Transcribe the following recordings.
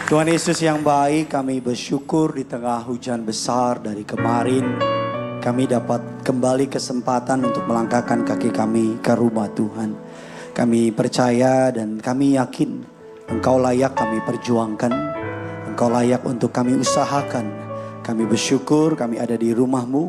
Tuhan Yesus yang baik, kami bersyukur di tengah hujan besar dari kemarin. Kami dapat kembali kesempatan untuk melangkahkan kaki kami ke rumah Tuhan. Kami percaya dan kami yakin Engkau layak kami perjuangkan. Engkau layak untuk kami usahakan. Kami bersyukur kami ada di rumah-Mu.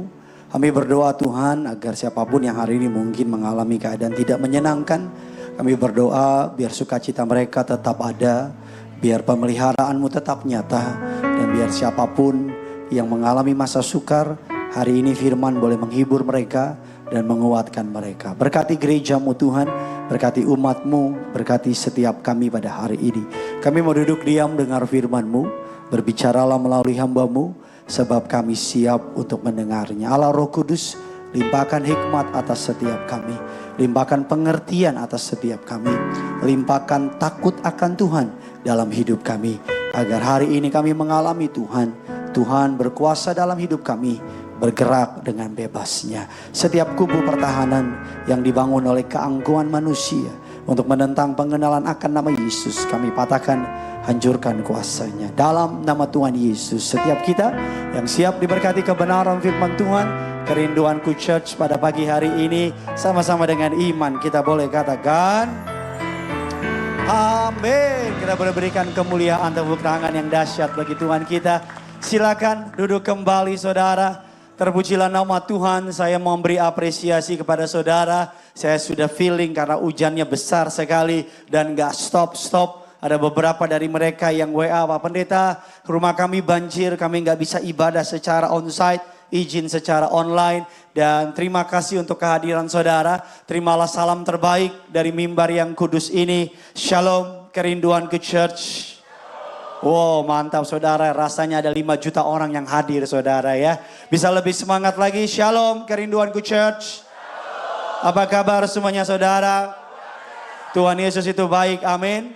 Kami berdoa Tuhan agar siapapun yang hari ini mungkin mengalami keadaan tidak menyenangkan. Kami berdoa biar sukacita mereka tetap ada. Biar pemeliharaanmu tetap nyata. Dan biar siapapun yang mengalami masa sukar, hari ini firman boleh menghibur mereka dan menguatkan mereka. Berkati gerejamu Tuhan, berkati umatmu, berkati setiap kami pada hari ini. Kami mau duduk diam dengar firman-Mu, berbicaralah melalui hamba-Mu, sebab kami siap untuk mendengarnya. Allah Roh Kudus, limpahkan hikmat atas setiap kami. Limpahkan pengertian atas setiap kami. Limpahkan takut akan Tuhan dalam hidup kami. Agar hari ini kami mengalami Tuhan. Tuhan berkuasa dalam hidup kami. Bergerak dengan bebasnya. Setiap kubu pertahanan yang dibangun oleh keangkuhan manusia. Untuk menentang pengenalan akan nama Yesus. Kami patahkan, hancurkan kuasanya. Dalam nama Tuhan Yesus. Setiap kita yang siap diberkati kebenaran firman Tuhan. Kerinduanku Church pada pagi hari ini. Sama-sama dengan iman kita boleh katakan. Amin. Kita berikan kemuliaan tepuk tangan yang dahsyat bagi Tuhan kita. Silakan duduk kembali saudara. Terpujilah nama Tuhan. Saya mau memberi apresiasi kepada saudara. Saya sudah feeling karena hujannya besar sekali dan gak stop. Ada beberapa dari mereka yang WA, Pak Pendeta, rumah kami banjir, kami gak bisa ibadah secara onsite, izin secara online. Dan terima kasih untuk kehadiran saudara. Terimalah salam terbaik dari mimbar yang kudus ini. Shalom, Kerinduanku Church. Wow, mantap saudara, rasanya ada 5 juta orang yang hadir saudara ya. Bisa lebih semangat lagi. Shalom, Kerinduanku Church. Apa kabar semuanya saudara? Tuhan Yesus itu baik, amin.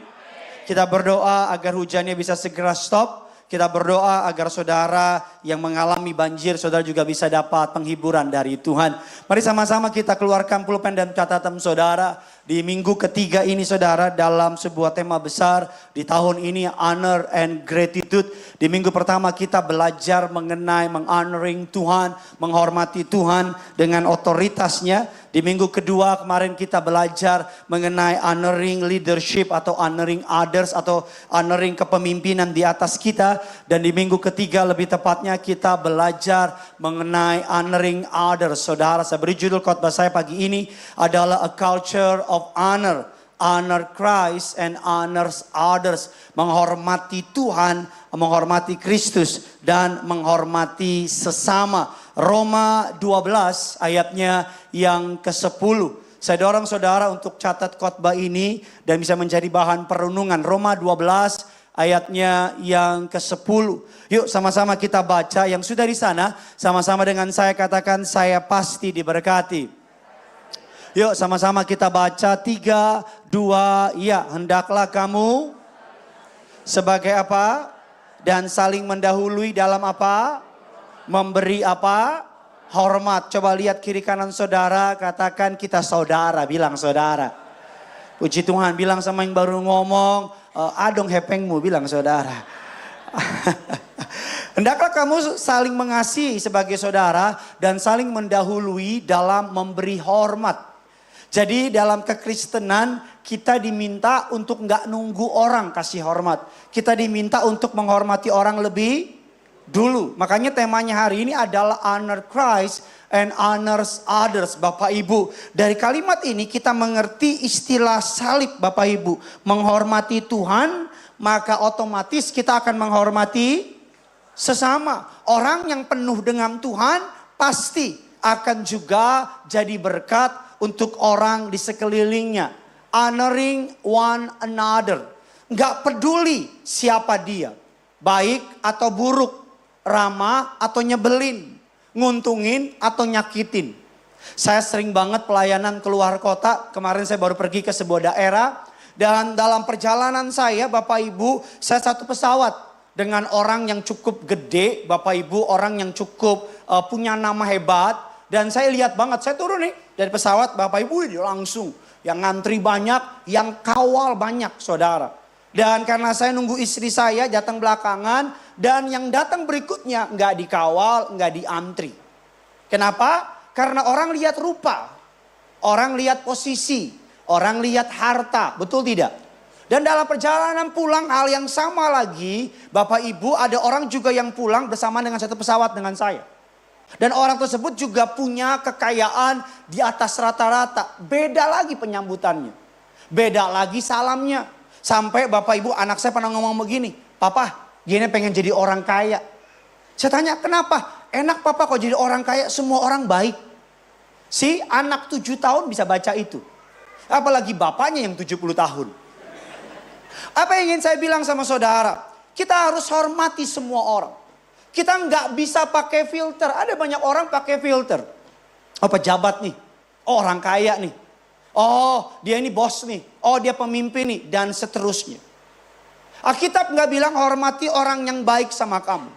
Kita berdoa agar hujannya bisa segera stop. Kita berdoa agar saudara yang mengalami banjir, saudara juga bisa dapat penghiburan dari Tuhan. Mari sama-sama kita keluarkan pulpen dan catatan saudara. Di minggu ketiga ini saudara, dalam sebuah tema besar di tahun ini, honor and gratitude. Di minggu pertama kita belajar mengenai menghonoring Tuhan, menghormati Tuhan dengan otoritasnya. Di minggu kedua kemarin kita belajar mengenai honoring leadership atau honoring others atau honoring kepemimpinan di atas kita. Dan di minggu ketiga lebih tepatnya kita belajar mengenai honoring others. Saudara, saya beri judul khotbah saya pagi ini adalah A Culture of Honor. Honor Christ and honors others. Menghormati Tuhan, menghormati Kristus dan menghormati sesama. Roma 12 ayatnya yang ke-10. Saya dorong saudara untuk catat khotbah ini dan bisa menjadi bahan perenungan. Roma 12 ayatnya yang ke-10. Yuk sama-sama kita baca. Yang sudah di sana sama-sama dengan saya katakan, saya pasti diberkati. Yuk sama-sama kita baca 3, 2, ya. Hendaklah kamu sebagai apa? Dan saling mendahului dalam apa? Memberi apa? Hormat. Coba lihat kiri kanan saudara, katakan kita saudara, bilang saudara. Puji Tuhan, bilang sama yang baru ngomong, adong hepengmu, bilang saudara. Hendaklah kamu saling mengasihi sebagai saudara dan saling mendahului dalam memberi hormat. Jadi dalam kekristenan kita diminta untuk nggak nunggu orang kasih hormat. Kita diminta untuk menghormati orang lebih dulu. Makanya temanya hari ini adalah honor Christ and honors others. Bapak Ibu, dari kalimat ini kita mengerti istilah salib Bapak Ibu. Menghormati Tuhan, maka otomatis kita akan menghormati sesama. Orang yang penuh dengan Tuhan pasti akan juga jadi berkat untuk orang di sekelilingnya. Honoring one another. Gak peduli siapa dia. Baik atau buruk. Ramah atau nyebelin. Nguntungin atau nyakitin. Saya sering banget pelayanan keluar kota. Kemarin saya baru pergi ke sebuah daerah. Dan dalam perjalanan saya Bapak Ibu, saya satu pesawat. Dengan orang yang cukup gede. Bapak Ibu, orang yang cukup punya nama hebat. Dan saya lihat banget, saya turun nih dari pesawat, Bapak Ibu ini langsung. Yang ngantri banyak, yang kawal banyak saudara. Dan karena saya nunggu istri saya datang belakangan. Dan yang datang berikutnya nggak dikawal, nggak diantri. Kenapa? Karena orang lihat rupa. Orang lihat posisi. Orang lihat harta. Betul tidak? Dan dalam perjalanan pulang hal yang sama lagi. Bapak Ibu, ada orang juga yang pulang bersama dengan satu pesawat dengan saya. Dan orang tersebut juga punya kekayaan di atas rata-rata. Beda lagi penyambutannya. Beda lagi salamnya. Sampai Bapak Ibu, anak saya pernah ngomong begini. Papa, Gini pengen jadi orang kaya. Saya tanya, kenapa? Enak Papa kok jadi orang kaya, semua orang baik. Si anak 7 tahun bisa baca itu. Apalagi bapaknya yang 70 tahun. Apa yang ingin saya bilang sama saudara? Kita harus hormati semua orang. Kita nggak bisa pakai filter. Ada banyak orang pakai filter. Oh pejabat nih. Oh orang kaya nih. Oh dia ini bos nih. Oh dia pemimpin nih. Dan seterusnya. Alkitab nggak bilang hormati orang yang baik sama kamu.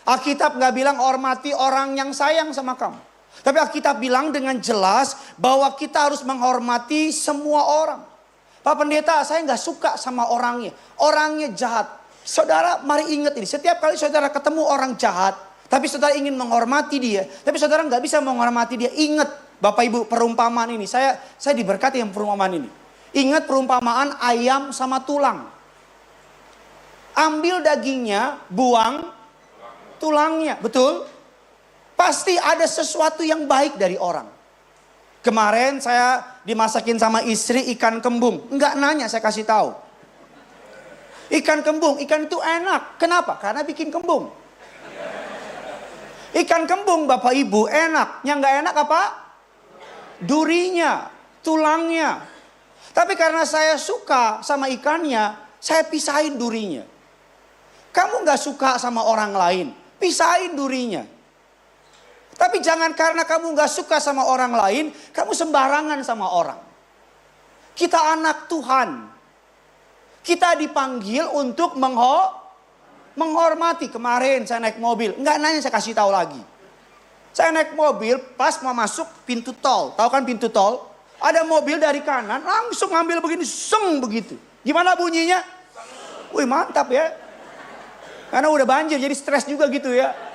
Alkitab nggak bilang hormati orang yang sayang sama kamu. Tapi Alkitab bilang dengan jelas bahwa kita harus menghormati semua orang. Pak Pendeta, saya nggak suka sama orangnya. Orangnya jahat. Saudara, mari ingat ini. Setiap kali saudara ketemu orang jahat, tapi saudara ingin menghormati dia, tapi saudara nggak bisa menghormati dia. Ingat, Bapak Ibu, perumpamaan ini. Saya diberkati yang perumpamaan ini. Ingat perumpamaan ayam sama tulang. Ambil dagingnya, buang tulangnya. Betul? Pasti ada sesuatu yang baik dari orang. Kemarin saya dimasakin sama istri ikan kembung. Enggak nanya, saya kasih tahu. Ikan kembung, ikan itu enak. Kenapa? Karena bikin kembung. Ikan kembung Bapak Ibu enak. Yang enggak enak apa? Durinya, tulangnya. Tapi karena saya suka sama ikannya, saya pisahin durinya. Kamu enggak suka sama orang lain, pisahin durinya. Tapi jangan karena kamu gak suka sama orang lain, kamu sembarangan sama orang. Kita anak Tuhan. Kita dipanggil untuk menghormati. Kemarin saya naik mobil, nggak nanya, saya kasih tahu lagi. Saya naik mobil pas mau masuk pintu tol. Tahu kan pintu tol? Ada mobil dari kanan langsung ngambil begini, seng begitu. Gimana bunyinya? Wih mantap ya. Karena udah banjir jadi stres juga gitu ya.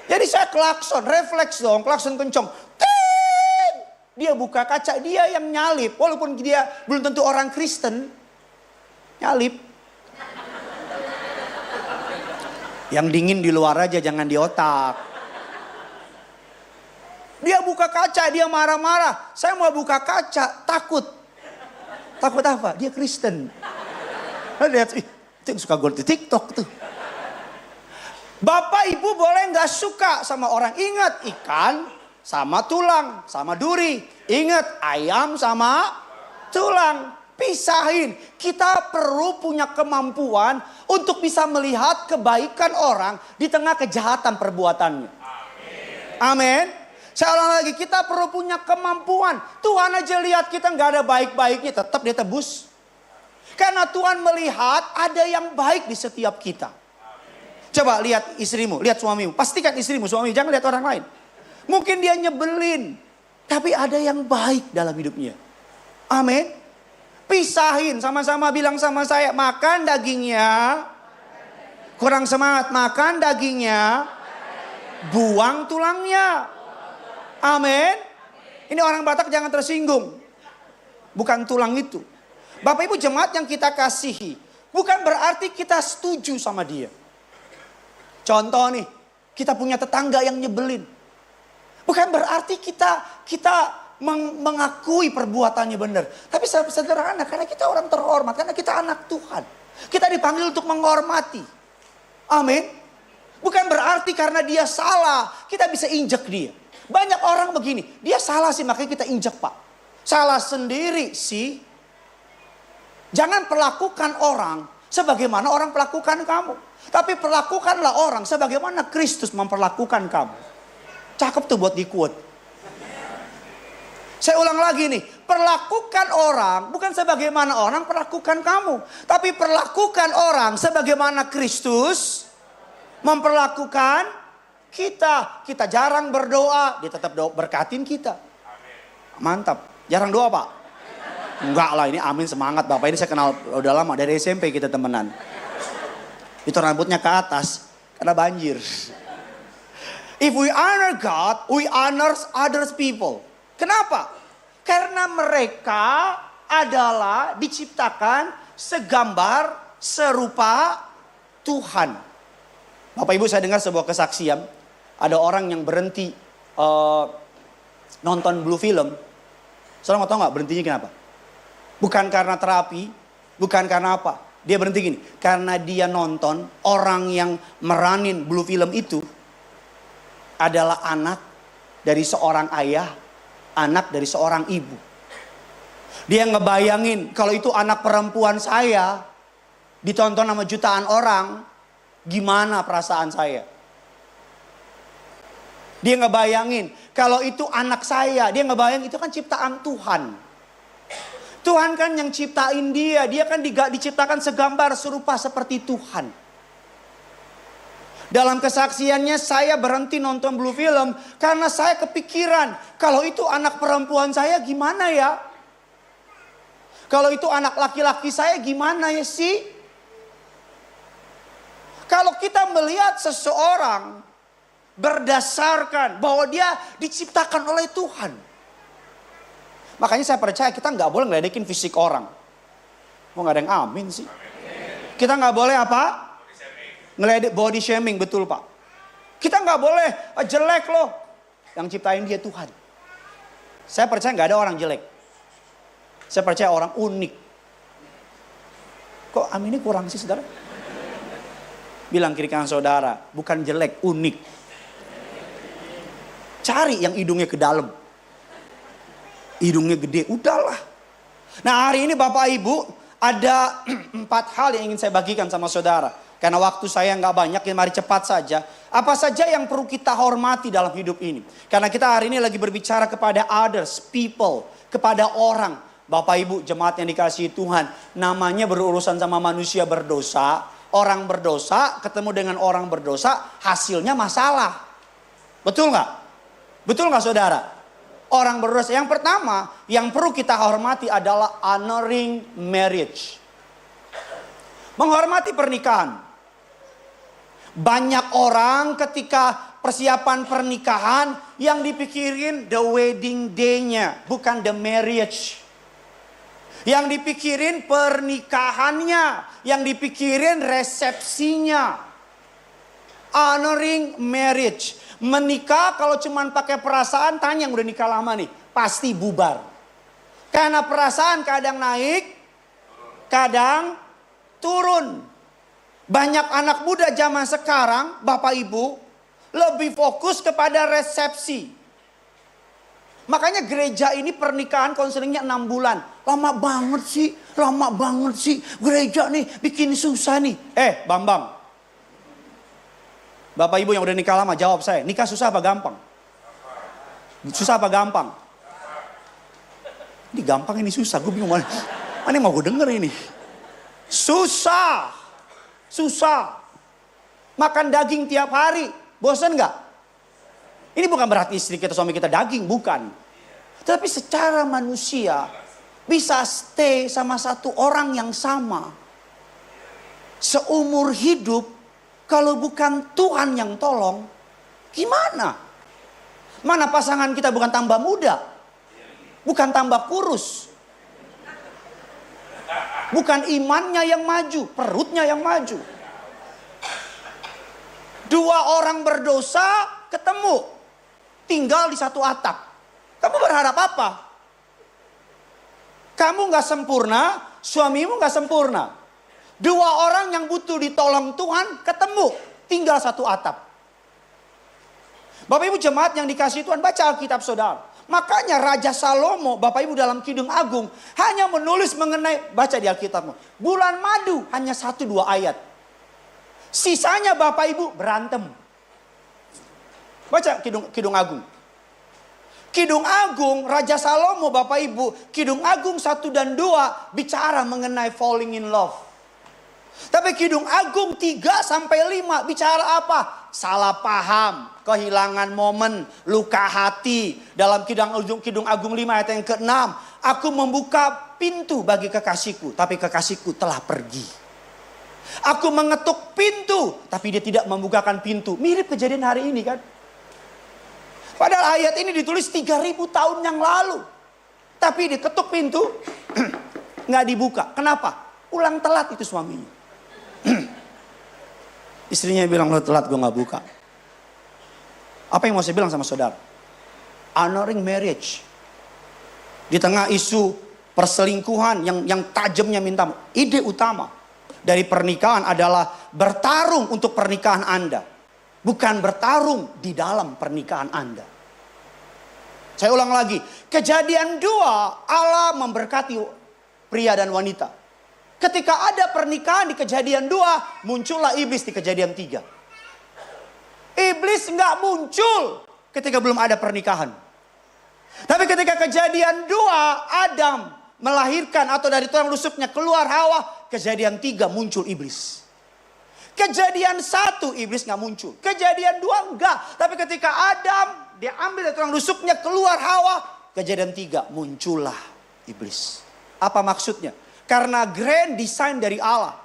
Jadi saya klakson, refleks dong, klakson kencang. Tin! Dia buka kaca, dia yang nyalip. Walaupun dia belum tentu orang Kristen, nyalip. Yang dingin di luar aja, jangan di otak. Dia buka kaca, dia marah-marah. Saya mau buka kaca, takut. Takut apa? Dia Kristen. Lihat, itu yang suka gue di TikTok tuh. Bapak Ibu boleh nggak suka sama orang. Ingat ikan sama tulang sama duri. Ingat ayam sama tulang. Pisahin. Kita perlu punya kemampuan untuk bisa melihat kebaikan orang di tengah kejahatan perbuatannya. Amin. Saya ulang lagi, kita perlu punya kemampuan. Tuhan aja lihat kita nggak ada baik-baiknya, tetap dia tebus. Karena Tuhan melihat ada yang baik di setiap kita. Coba lihat istrimu, lihat suamimu. Pastikan istrimu, suamimu, jangan lihat orang lain. Mungkin dia nyebelin, tapi ada yang baik dalam hidupnya. Amin. Pisahin, sama-sama bilang sama saya, makan dagingnya. Kurang semangat, makan dagingnya. Buang tulangnya. Amin. Ini orang Batak jangan tersinggung. Bukan tulang itu. Bapak Ibu jemaat yang kita kasihi, bukan berarti kita setuju sama dia. Contoh nih, kita punya tetangga yang nyebelin. Bukan berarti kita mengakui perbuatannya benar. Tapi sederhana, karena kita orang terhormat, karena kita anak Tuhan. Kita dipanggil untuk menghormati. Amin. Bukan berarti karena dia salah, kita bisa injek dia. Banyak orang begini, dia salah sih makanya kita injek Pak. Salah sendiri sih. Jangan perlakukan orang sebagaimana orang perlakukan kamu. Tapi perlakukanlah orang sebagaimana Kristus memperlakukan kamu. Cakep tuh buat di quote. Saya ulang lagi nih. Perlakukan orang bukan sebagaimana orang perlakukan kamu. Tapi perlakukan orang sebagaimana Kristus memperlakukan kita. Kita jarang berdoa, dia tetap berkatin kita. Mantap. Jarang doa Pak. Enggak lah, ini amin semangat. Bapak ini saya kenal udah lama, dari SMP kita temenan. Itu rambutnya ke atas karena banjir. If we honor God, we honor others people. Kenapa? Karena mereka adalah diciptakan segambar serupa Tuhan. Bapak Ibu, saya dengar sebuah kesaksian. Ada orang yang berhenti nonton blue film. Saudara mau tahu nggak berhentinya kenapa? Bukan karena terapi, bukan karena apa. Dia berhenti gini, karena dia nonton orang yang meranin blue film itu adalah anak dari seorang ayah, anak dari seorang ibu. Dia ngebayangin kalau itu anak perempuan saya ditonton sama jutaan orang, gimana perasaan saya? Dia ngebayangin kalau itu anak saya, dia ngebayang itu kan ciptaan Tuhan. Tuhan kan yang ciptain dia kan diciptakan segambar serupa seperti Tuhan. Dalam kesaksiannya saya berhenti nonton blue film karena saya kepikiran kalau itu anak perempuan saya gimana ya? Kalau itu anak laki-laki saya gimana ya sih? Kalau kita melihat seseorang berdasarkan bahwa dia diciptakan oleh Tuhan. Makanya saya percaya kita nggak boleh ngeledekin fisik orang. Mau nggak ada yang amin sih? Kita nggak boleh apa? Ngeledek, body shaming, betul Pak. Kita nggak boleh jelek loh. Yang ciptain dia Tuhan. Saya percaya nggak ada orang jelek. Saya percaya orang unik. Kok aminnya kurang sih saudara? Bilang kiri kanan saudara, bukan jelek, unik. Cari yang hidungnya ke dalam. Hidungnya gede, udahlah. Nah hari ini Bapak Ibu ada 4 hal yang ingin saya bagikan sama saudara. Karena waktu saya nggak banyak, ya mari cepat saja. Apa saja yang perlu kita hormati dalam hidup ini. Karena kita hari ini lagi berbicara kepada others, people, kepada orang. Bapak Ibu jemaat yang dikasihi Tuhan, namanya berurusan sama manusia berdosa. Orang berdosa ketemu dengan orang berdosa, hasilnya masalah. Betul nggak? Betul nggak saudara? Orang berdosa. Yang pertama yang perlu kita hormati adalah honoring marriage. Menghormati pernikahan. Banyak orang ketika persiapan pernikahan yang dipikirin the wedding day-nya, bukan the marriage. Yang dipikirin pernikahannya, yang dipikirin resepsinya. Honoring marriage. Menikah kalau cuman pakai perasaan, tanya yang udah nikah lama nih, pasti bubar. Karena perasaan kadang naik, kadang turun. Banyak anak muda zaman sekarang, Bapak Ibu, lebih fokus kepada resepsi. Makanya gereja ini pernikahan konselingnya 6 bulan. Lama banget sih, gereja nih bikin susah nih. Bambang. Bapak Ibu yang udah nikah lama jawab saya, nikah susah apa gampang? Susah apa gampang? Ini gampang ini susah, gue bingung mana mau gue denger ini. Susah. Makan daging tiap hari, bosan gak? Ini bukan berarti istri kita, suami kita daging, bukan. Tapi secara manusia bisa stay sama satu orang yang sama. Seumur hidup, kalau bukan Tuhan yang tolong, gimana? Mana pasangan kita bukan tambah muda, bukan tambah kurus, bukan imannya yang maju, perutnya yang maju. 2 orang berdosa ketemu, tinggal di satu atap. Kamu berharap apa? Kamu gak sempurna, suamimu gak sempurna. 2 orang yang butuh ditolong Tuhan ketemu, tinggal satu atap. Bapak Ibu jemaat yang dikasihi Tuhan, baca Alkitab saudara. Makanya Raja Salomo, Bapak Ibu dalam Kidung Agung, hanya menulis mengenai, baca di Alkitabmu, bulan madu hanya 1-2 ayat. Sisanya Bapak Ibu berantem. Baca Kidung Agung. Kidung Agung, Raja Salomo Bapak Ibu, Kidung Agung 1 dan 2 bicara mengenai falling in love. Tapi Kidung Agung 3-5 bicara apa? Salah paham, kehilangan momen, luka hati. Dalam Kidung Agung 5 ayat yang ke-6. Aku membuka pintu bagi kekasihku, tapi kekasihku telah pergi. Aku mengetuk pintu, tapi dia tidak membukakan pintu. Mirip kejadian hari ini kan. Padahal ayat ini ditulis 3.000 tahun yang lalu. Tapi diketuk pintu, nggak dibuka. Kenapa? Ulang telat itu suaminya. Istrinya bilang, lo telat, gue nggak buka. Apa yang mau saya bilang sama saudara? Honoring marriage. Di tengah isu perselingkuhan yang tajamnya minta. Ide utama dari pernikahan adalah bertarung untuk pernikahan Anda. Bukan bertarung di dalam pernikahan Anda. Saya ulang lagi. Kejadian 2, Allah memberkati pria dan wanita. Ketika ada pernikahan di kejadian 2, muncullah iblis di kejadian 3. Iblis nggak muncul ketika belum ada pernikahan. Tapi ketika kejadian 2, Adam melahirkan atau dari tulang rusuknya keluar Hawa, kejadian 3 muncul iblis. Kejadian 1 iblis nggak muncul. Kejadian 2 enggak. Tapi ketika Adam diambil dari tulang rusuknya keluar Hawa, kejadian 3 muncullah iblis. Apa maksudnya? Karena grand design dari Allah.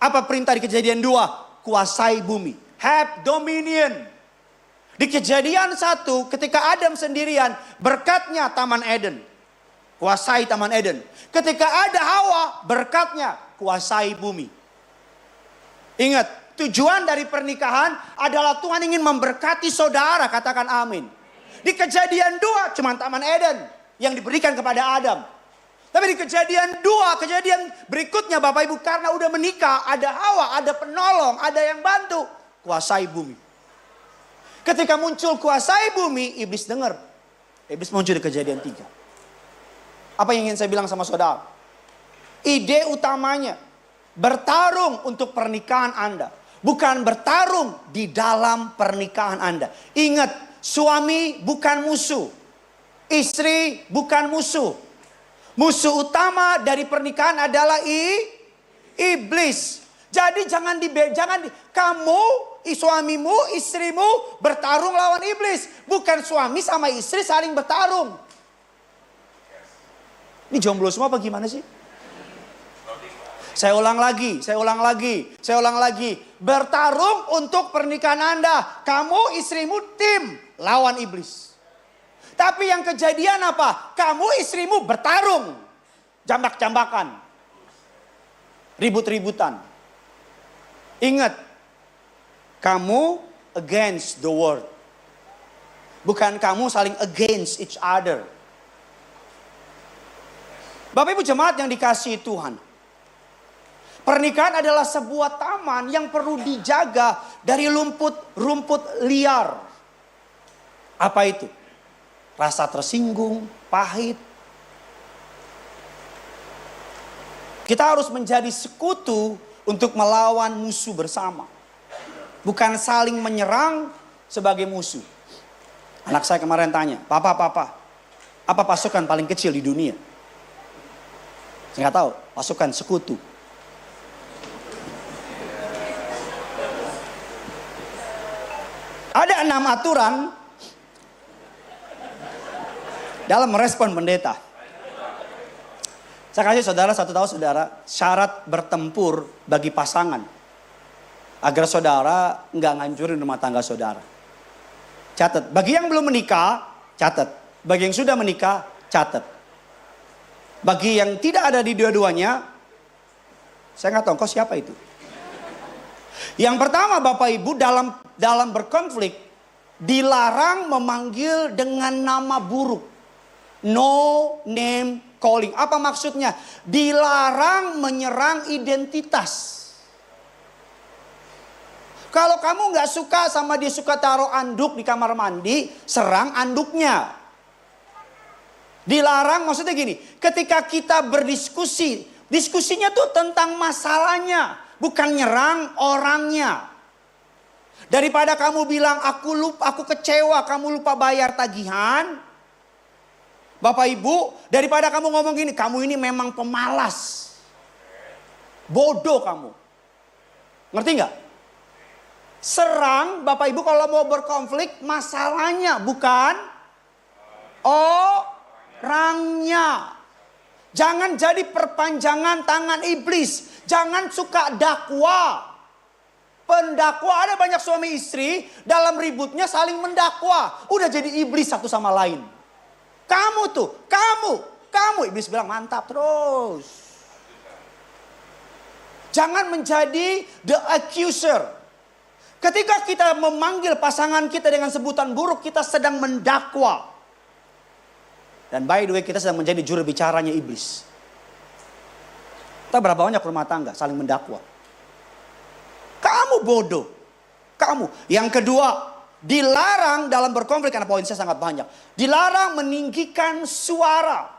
Apa perintah di kejadian 2? Kuasai bumi. Have dominion. Di kejadian 1 ketika Adam sendirian, berkatnya Taman Eden. Kuasai Taman Eden. Ketika ada Hawa, berkatnya kuasai bumi. Ingat, tujuan dari pernikahan adalah Tuhan ingin memberkati saudara, katakan amin. Di kejadian 2 cuma Taman Eden yang diberikan kepada Adam. Tapi di kejadian 2, kejadian berikutnya Bapak Ibu, karena udah menikah, ada Hawa, ada penolong, ada yang bantu. Kuasai bumi. Ketika muncul kuasai bumi, iblis dengar. Iblis muncul di kejadian 3. Apa yang ingin saya bilang sama saudara? Ide utamanya, bertarung untuk pernikahan Anda. Bukan bertarung di dalam pernikahan Anda. Ingat, suami bukan musuh. Istri bukan musuh. Musuh utama dari pernikahan adalah iblis. Jadi jangan kamu, suamimu, istrimu bertarung lawan iblis. Bukan suami sama istri saling bertarung. Ini jomblo semua apa gimana sih? Saya ulang lagi. Bertarung untuk pernikahan Anda. Kamu, istrimu, tim lawan iblis. Tapi yang kejadian apa? Kamu, istrimu bertarung. Jambak-jambakan. Ribut-ributan. Ingat. Kamu against the world. Bukan kamu saling against each other. Bapak Ibu jemaat yang dikasihi Tuhan. Pernikahan adalah sebuah taman yang perlu dijaga dari rumput liar. Apa itu? Rasa tersinggung, pahit. Kita harus menjadi sekutu untuk melawan musuh bersama. Bukan saling menyerang sebagai musuh. Anak saya kemarin tanya, Papa, apa pasukan paling kecil di dunia? Saya nggak tahu, pasukan sekutu. Ada 6 aturan dalam merespon pendeta. Saya kasih saudara satu tahu saudara, syarat bertempur bagi pasangan. Agar saudara nggak ngancurin rumah tangga saudara. Catat, bagi yang belum menikah, catat. Bagi yang sudah menikah, catat. Bagi yang tidak ada di dua-duanya, saya nggak tahu kau siapa itu. Yang pertama Bapak Ibu dalam berkonflik, dilarang memanggil dengan nama buruk. No name calling. Apa maksudnya? Dilarang menyerang identitas. Kalau kamu gak suka sama dia suka taruh anduk di kamar mandi, serang anduknya. Dilarang maksudnya gini, ketika kita berdiskusi, diskusinya tuh tentang masalahnya, bukan nyerang orangnya. Daripada kamu bilang aku kecewa, kamu lupa bayar tagihan. Bapak Ibu, daripada kamu ngomong gini, kamu ini memang pemalas. Bodoh kamu. Ngerti nggak? Serang Bapak Ibu kalau mau berkonflik masalahnya, bukan orangnya. Jangan jadi perpanjangan tangan iblis. Jangan suka dakwa. Pendakwa, ada banyak suami istri dalam ributnya saling mendakwa. Udah jadi iblis satu sama lain. Kamu tuh, kamu. Iblis bilang mantap terus. Jangan menjadi the accuser. Ketika kita memanggil pasangan kita dengan sebutan buruk, kita sedang mendakwa. Dan by the way, kita sedang menjadi juru bicaranya iblis. Kita berapa banyak rumah tangga saling mendakwa. Kamu bodoh. Kamu. Yang kedua, dilarang dalam berkonflik, karena poin saya sangat banyak. Dilarang meninggikan suara.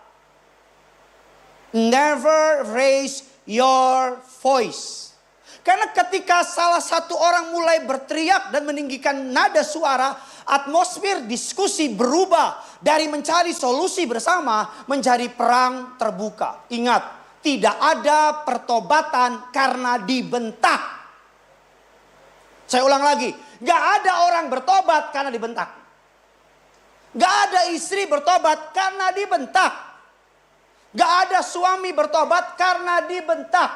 Never raise your voice. Karena ketika salah satu orang mulai berteriak dan meninggikan nada suara, atmosfer diskusi berubah dari mencari solusi bersama menjadi perang terbuka. Ingat, tidak ada pertobatan karena dibentak. Saya ulang lagi, gak ada orang bertobat karena dibentak. Gak ada istri bertobat karena dibentak. Gak ada suami bertobat karena dibentak.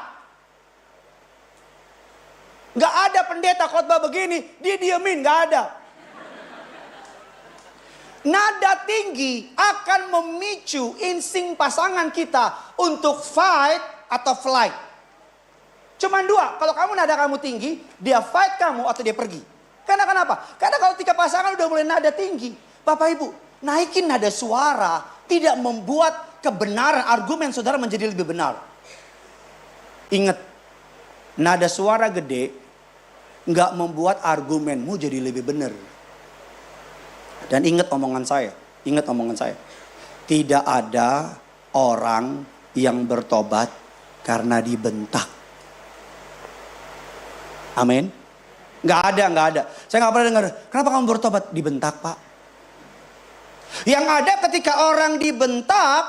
Gak ada pendeta khotbah begini, didiemin, gak ada. Nada tinggi akan memicu insting pasangan kita untuk fight atau flight. Cuman dua, kalau kamu nada kamu tinggi, dia fight kamu atau dia pergi. Karena kenapa? Karena kalau tiga pasangan udah mulai nada tinggi, Bapak Ibu, naikin nada suara tidak membuat kebenaran argumen saudara menjadi lebih benar. Ingat, nada suara gede nggak membuat argumenmu jadi lebih benar. Dan ingat omongan saya, tidak ada orang yang bertobat karena dibentak. Amin. Nggak ada. Saya nggak pernah dengar. Kenapa kamu bertobat? Dibentak, Pak. Yang ada ketika orang dibentak,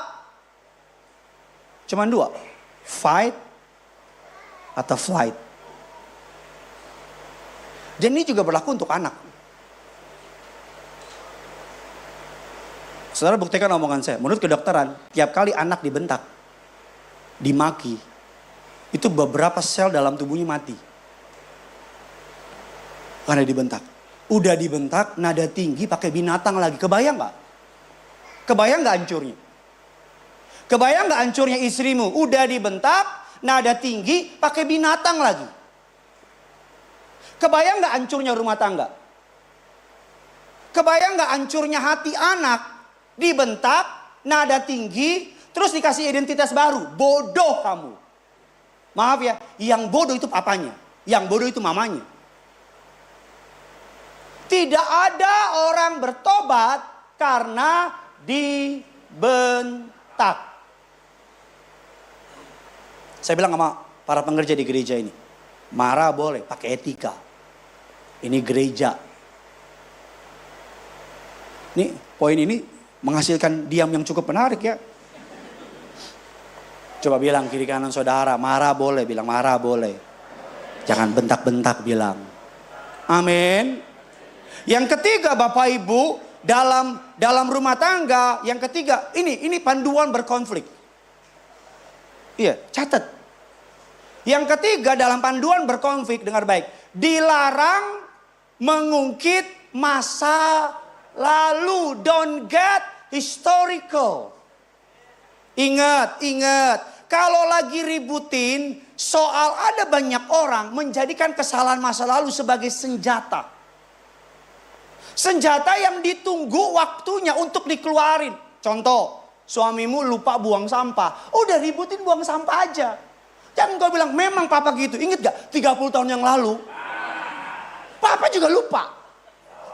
cuman dua, fight atau flight. Dan ini juga berlaku untuk anak. Saudara buktikan omongan saya. Menurut kedokteran, tiap kali anak dibentak, dimaki, itu beberapa sel dalam tubuhnya mati. Karena dibentak. Udah dibentak, nada tinggi pakai binatang lagi. Kebayang gak? Kebayang gak hancurnya? Kebayang gak hancurnya istrimu? Udah dibentak, nada tinggi, pakai binatang lagi. Kebayang gak hancurnya rumah tangga? Kebayang gak hancurnya hati anak? Dibentak, nada tinggi, terus dikasih identitas baru. Bodoh kamu. Maaf ya, yang bodoh itu papanya. Yang bodoh itu mamanya. Tidak ada orang bertobat karena dibentak. Saya bilang sama para pengerja di gereja ini, marah boleh, pakai etika. Ini gereja. Nih, poin ini menghasilkan diam yang cukup menarik ya. Coba bilang kiri kanan saudara, marah boleh, bilang marah boleh. Jangan bentak-bentak bilang. Amin. Yang ketiga Bapak Ibu, dalam rumah tangga, yang ketiga, ini panduan berkonflik. Iya, catat. Yang ketiga dalam panduan berkonflik, dengar baik. Dilarang mengungkit masa lalu. Don't get historical. Ingat. Kalau lagi ributin soal ada banyak orang menjadikan kesalahan masa lalu sebagai senjata. Senjata yang ditunggu waktunya untuk dikeluarin. Contoh, suamimu lupa buang sampah. Udah ributin buang sampah aja. Jangan kau bilang, memang papa gitu. Ingat gak 30 tahun yang lalu? Papa juga lupa.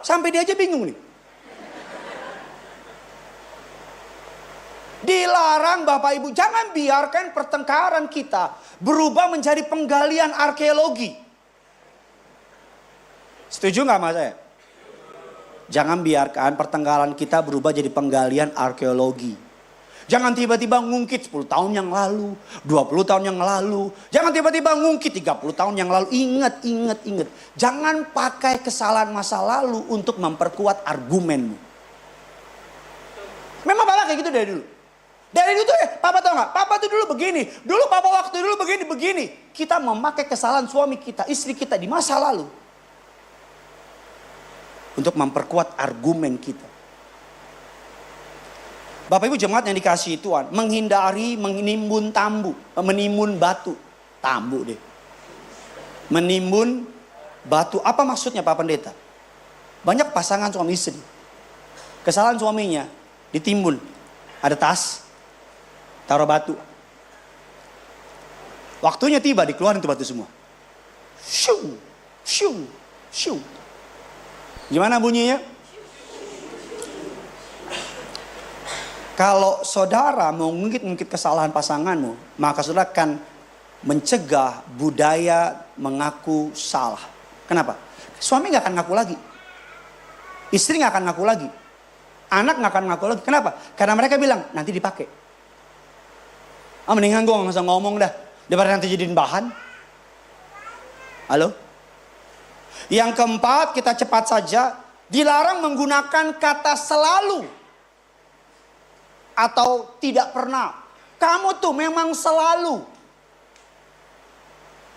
Sampai dia aja bingung nih. Dilarang Bapak Ibu, jangan biarkan pertengkaran kita berubah menjadi penggalian arkeologi. Setuju gak sama saya? Jangan biarkan pertengkaran kita berubah jadi penggalian arkeologi. Jangan tiba-tiba ngungkit 10 tahun yang lalu, 20 tahun yang lalu. Jangan tiba-tiba ngungkit 30 tahun yang lalu. Ingat. Jangan pakai kesalahan masa lalu untuk memperkuat argumenmu. Memang malah kayak gitu dari dulu. Dari itu papa tahu nggak? Papa tuh dulu begini. Dulu papa waktu dulu begini. Kita memakai kesalahan suami kita, istri kita di masa lalu. Untuk memperkuat argumen kita. Bapak Ibu jemaat yang dikasihi Tuhan, menghindari menimbun menimbun batu. Tambu deh. Menimbun batu. Apa maksudnya Pak Pendeta? Banyak pasangan suami istri. Kesalahan suaminya ditimbun. Ada tas, taruh batu. Waktunya tiba dikeluarin tuh batu semua. Shoo, shoo, shoo. Gimana bunyinya? Kalau saudara mau ngungkit kesalahan pasanganmu, maka saudara akan mencegah budaya mengaku salah. Kenapa? Suami gak akan ngaku lagi. Istri gak akan ngaku lagi. Anak gak akan ngaku lagi. Kenapa? Karena mereka bilang, nanti dipakai. Mendingan gue gak usah ngomong dah. Daripada nanti jadiin bahan. Halo? Yang keempat, kita cepat saja. Dilarang menggunakan kata selalu. Atau tidak pernah. Kamu tuh memang selalu.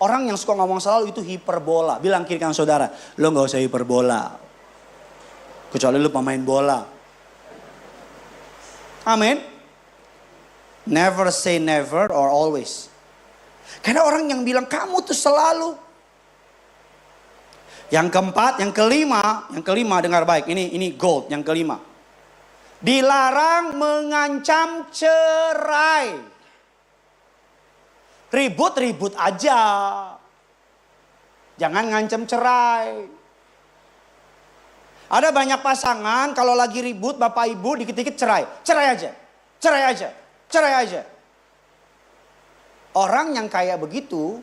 Orang yang suka ngomong selalu itu hiperbola. Bilang kiri kanan saudara, lo gak usah hiperbola. Kecuali lo pemain bola. Amin. Never say never or always. Karena orang yang bilang kamu tuh selalu. Yang keempat, yang kelima dengar baik. Ini gold, yang kelima. Dilarang mengancam cerai. Ribut-ribut aja. Jangan ngancam cerai. Ada banyak pasangan kalau lagi ribut bapak ibu dikit-dikit cerai. Cerai aja. Cerai aja. Cerai aja. Orang yang kayak begitu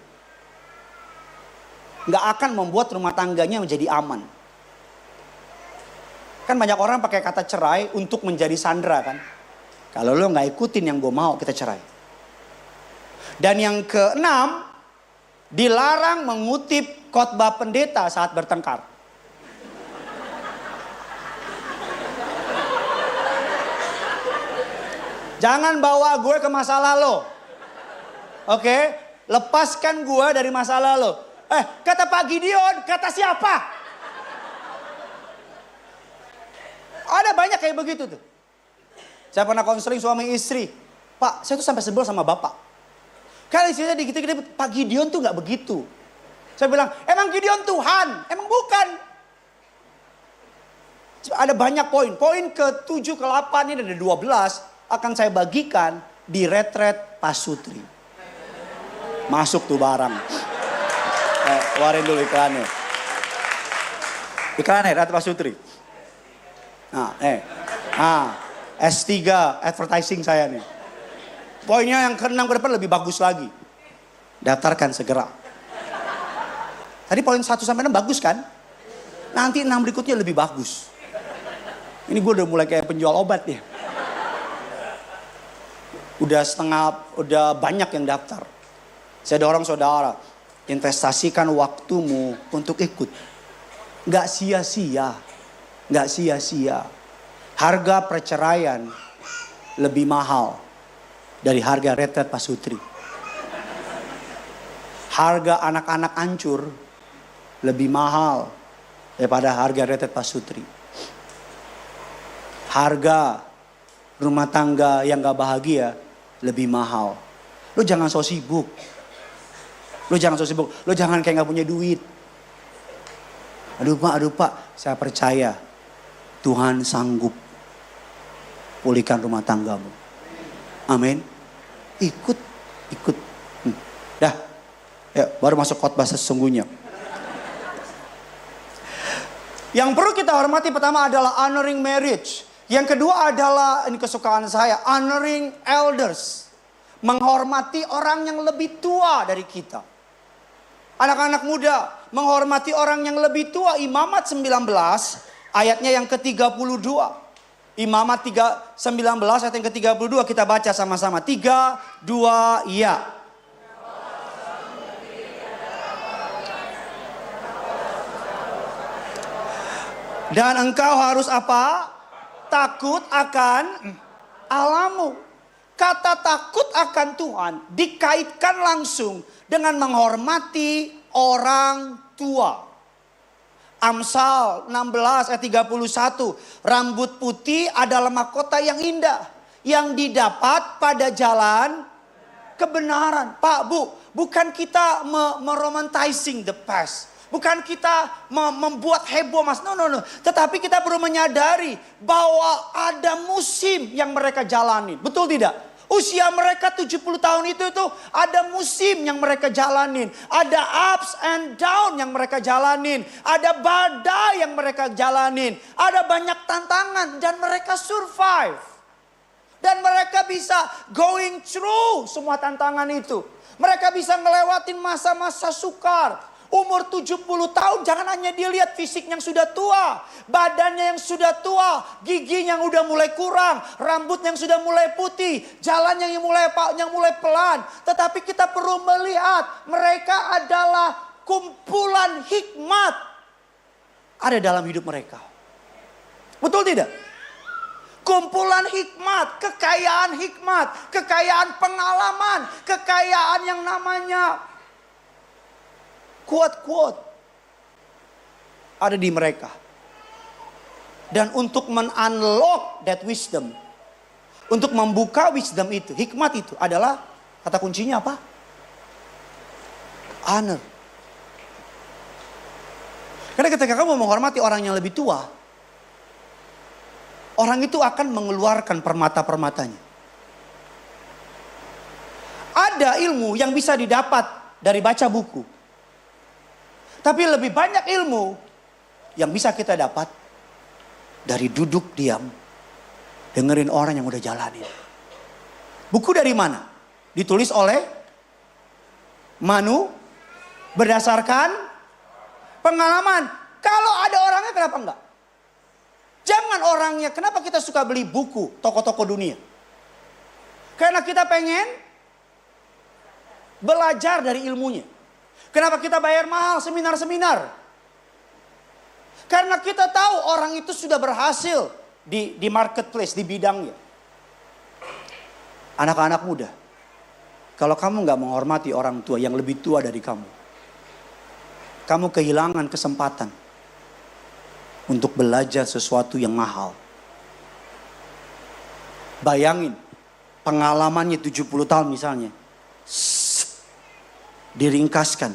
gak akan membuat rumah tangganya menjadi aman. Kan banyak orang pakai kata cerai untuk menjadi sandera kan. Kalau lo gak ikutin yang gue mau, kita cerai. Dan yang keenam, dilarang mengutip khotbah pendeta saat bertengkar. Jangan bawa gue ke masalah lo. Oke? Lepaskan gue dari masalah lo. Kata Pak Gideon, kata siapa? Ada banyak kayak begitu tuh. Saya pernah konseling suami istri. Pak, saya tuh sampai sebel sama bapak. Kali istrinya dikit-dikit, Pak Gideon tuh gak begitu. Saya bilang, emang Gideon Tuhan? Emang bukan. Ada banyak poin. Poin ke-7, ke-8, ini ada 12. Akan saya bagikan di retret Pasutri. Masuk tuh barang. Keluarin dulu iklannya. Iklannya, retret Pasutri. S3 advertising saya nih. Poinnya yang ke-6 ke depan lebih bagus lagi. Daftarkan segera. Tadi poin 1 sampai 6 bagus kan? Nanti 6 berikutnya lebih bagus. Ini gue udah mulai kayak penjual obat ya. Udah banyak yang daftar. Saya dorong saudara, investasikan waktumu untuk ikut. Gak sia-sia. Gak sia-sia. Harga perceraian lebih mahal dari harga retret Pasutri. Harga anak-anak hancur lebih mahal daripada harga retret Pasutri. Harga rumah tangga yang gak bahagia lebih mahal. Lo jangan so sibuk. Lo jangan kayak gak punya duit. Aduh pak, saya percaya Tuhan sanggup pulihkan rumah tanggamu. Amin. Ikut. Dah, ya, baru masuk khotbah sesungguhnya. Yang perlu kita hormati pertama adalah honoring marriage. Yang kedua adalah, ini kesukaan saya, honoring elders. Menghormati orang yang lebih tua dari kita. Anak-anak muda, menghormati orang yang lebih tua. Imamat 19 ayatnya yang ke-32. Imamat 19 ayat yang ke-32 kita baca sama-sama. 3, 2, ya. Dan engkau harus apa? Takut akan Allahmu. kata takut akan Tuhan dikaitkan langsung dengan menghormati orang tua. Amsal 16 ayat 31. Rambut putih adalah mahkota yang indah, yang didapat pada jalan kebenaran. Pak, Bu, bukan kita meromantising the past. Bukan kita membuat heboh, Mas. No. Tetapi kita perlu menyadari bahwa ada musim yang mereka jalani. Betul tidak? Usia mereka 70 tahun itu ada musim yang mereka jalanin. Ada ups and down yang mereka jalanin. Ada badai yang mereka jalanin. Ada banyak tantangan dan mereka survive. Dan mereka bisa going through semua tantangan itu. Mereka bisa ngelewatin masa-masa sukar. Umur 70 tahun jangan hanya dilihat fisik yang sudah tua. Badannya yang sudah tua. Giginya yang udah mulai kurang. Rambut yang sudah mulai putih. Jalan yang mulai pelan. Tetapi kita perlu melihat mereka adalah kumpulan hikmat. Ada dalam hidup mereka. Betul tidak? Kumpulan hikmat, kekayaan pengalaman, kekayaan yang namanya quote ada di mereka. Dan untuk men-unlock that wisdom, untuk membuka wisdom itu, hikmat itu adalah kata kuncinya apa? Honor. Karena ketika kamu menghormati orang yang lebih tua, orang itu akan mengeluarkan permata-permatanya. Ada ilmu yang bisa didapat dari baca buku. Tapi lebih banyak ilmu yang bisa kita dapat dari duduk diam, dengerin orang yang udah jalanin. Buku dari mana? Ditulis oleh Manu berdasarkan pengalaman. Kalau ada orangnya kenapa enggak? Jangan orangnya, kenapa kita suka beli buku toko-toko dunia? Karena kita pengen belajar dari ilmunya. Kenapa kita bayar mahal seminar-seminar? Karena kita tahu orang itu sudah berhasil di marketplace, di bidangnya. Anak-anak muda, kalau kamu nggak menghormati orang tua yang lebih tua dari kamu kehilangan kesempatan untuk belajar sesuatu yang mahal. Bayangin, pengalamannya 70 tahun misalnya. Diringkaskan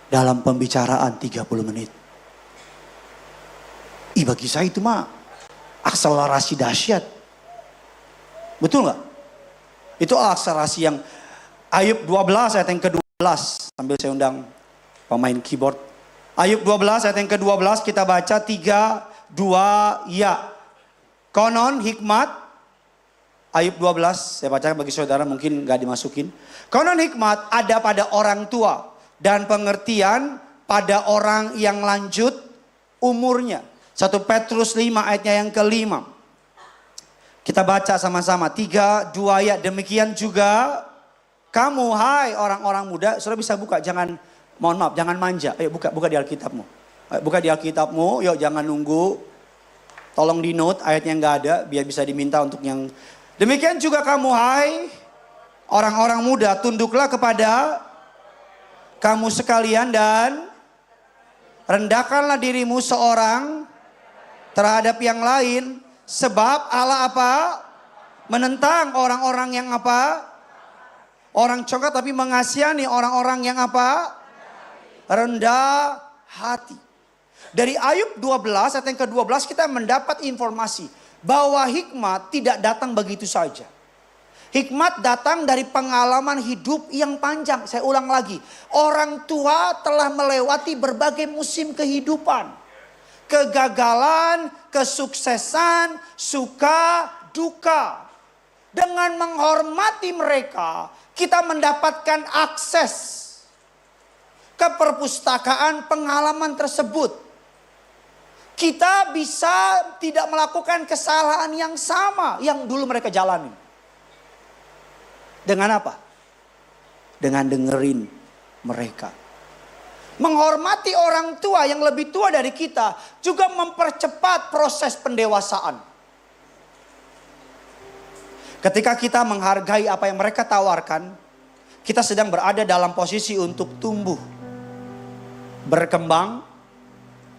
dalam pembicaraan 30 menit. Bagi saya itu mah akselerasi dahsyat. Betul nggak? Itu akselerasi yang Ayub 12 ayat yang ke-12. Sambil saya undang pemain keyboard. Ayub 12 ayat yang ke-12 kita baca 3, 2, ya. Konon hikmat. Ayub 12, saya bacakan bagi saudara mungkin gak dimasukin. Konon hikmat ada pada orang tua dan pengertian pada orang yang lanjut umurnya. 1 Petrus 5 ayatnya yang ke-5. Kita baca sama-sama 3, 2 ya. Demikian juga kamu hai orang-orang muda. Saudara bisa buka, mohon maaf, jangan manja. Ayo buka di Alkitabmu. Buka di Alkitabmu, yuk jangan nunggu. Tolong di note ayatnya gak ada biar bisa diminta untuk yang... Demikian juga kamu hai orang-orang muda, tunduklah kepada kamu sekalian dan rendahkanlah dirimu seorang terhadap yang lain. Sebab Allah apa? Menentang orang-orang yang apa? Orang congkak, tapi mengasihani orang-orang yang apa? Rendah hati. Dari Ayub 12 ayat yang ke-12 kita mendapat informasi bahwa hikmat tidak datang begitu saja. Hikmat datang dari pengalaman hidup yang panjang. Saya ulang lagi. Orang tua telah melewati berbagai musim kehidupan. Kegagalan, kesuksesan, suka, duka. Dengan menghormati mereka, kita mendapatkan akses ke perpustakaan pengalaman tersebut. Kita bisa tidak melakukan kesalahan yang sama yang dulu mereka jalani. Dengan apa? Dengan dengerin mereka. Menghormati orang tua yang lebih tua dari kita juga mempercepat proses pendewasaan. Ketika kita menghargai apa yang mereka tawarkan, kita sedang berada dalam posisi untuk tumbuh, berkembang,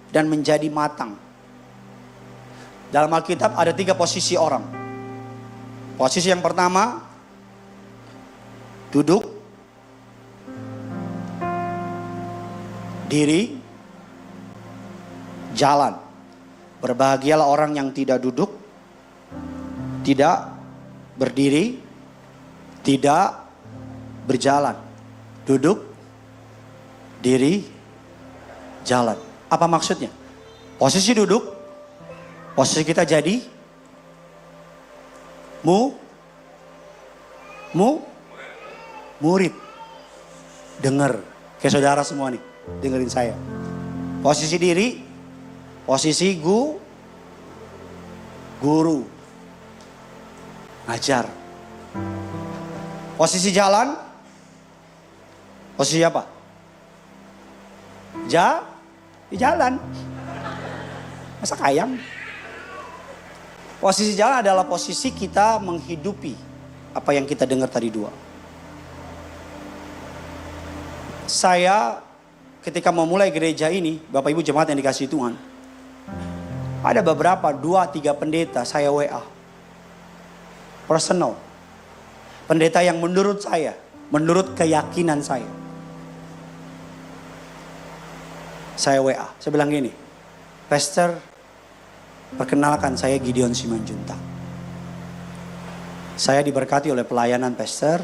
dan menjadi matang. Dalam Alkitab ada 3 posisi orang. Posisi yang pertama, duduk, diri, jalan. Berbahagialah orang yang tidak duduk, tidak berdiri, tidak berjalan. Duduk, diri, jalan. Apa maksudnya? Posisi duduk, posisi kita jadi murid. Dengar, kayak saudara semua nih, dengerin saya. Posisi diri, posisi guru, ngajar. Posisi jalan, posisi apa? Jalan. Masa kayang? Posisi jalan adalah posisi kita menghidupi apa yang kita dengar tadi 2. Saya ketika memulai gereja ini, Bapak Ibu jemaat yang dikasihi Tuhan, ada beberapa 2-3 pendeta saya WA. Personal. Pendeta yang menurut saya, menurut keyakinan saya WA. Saya bilang gini, Pastor, perkenalkan saya Gideon Simanjuntak. Saya diberkati oleh pelayanan Pastor.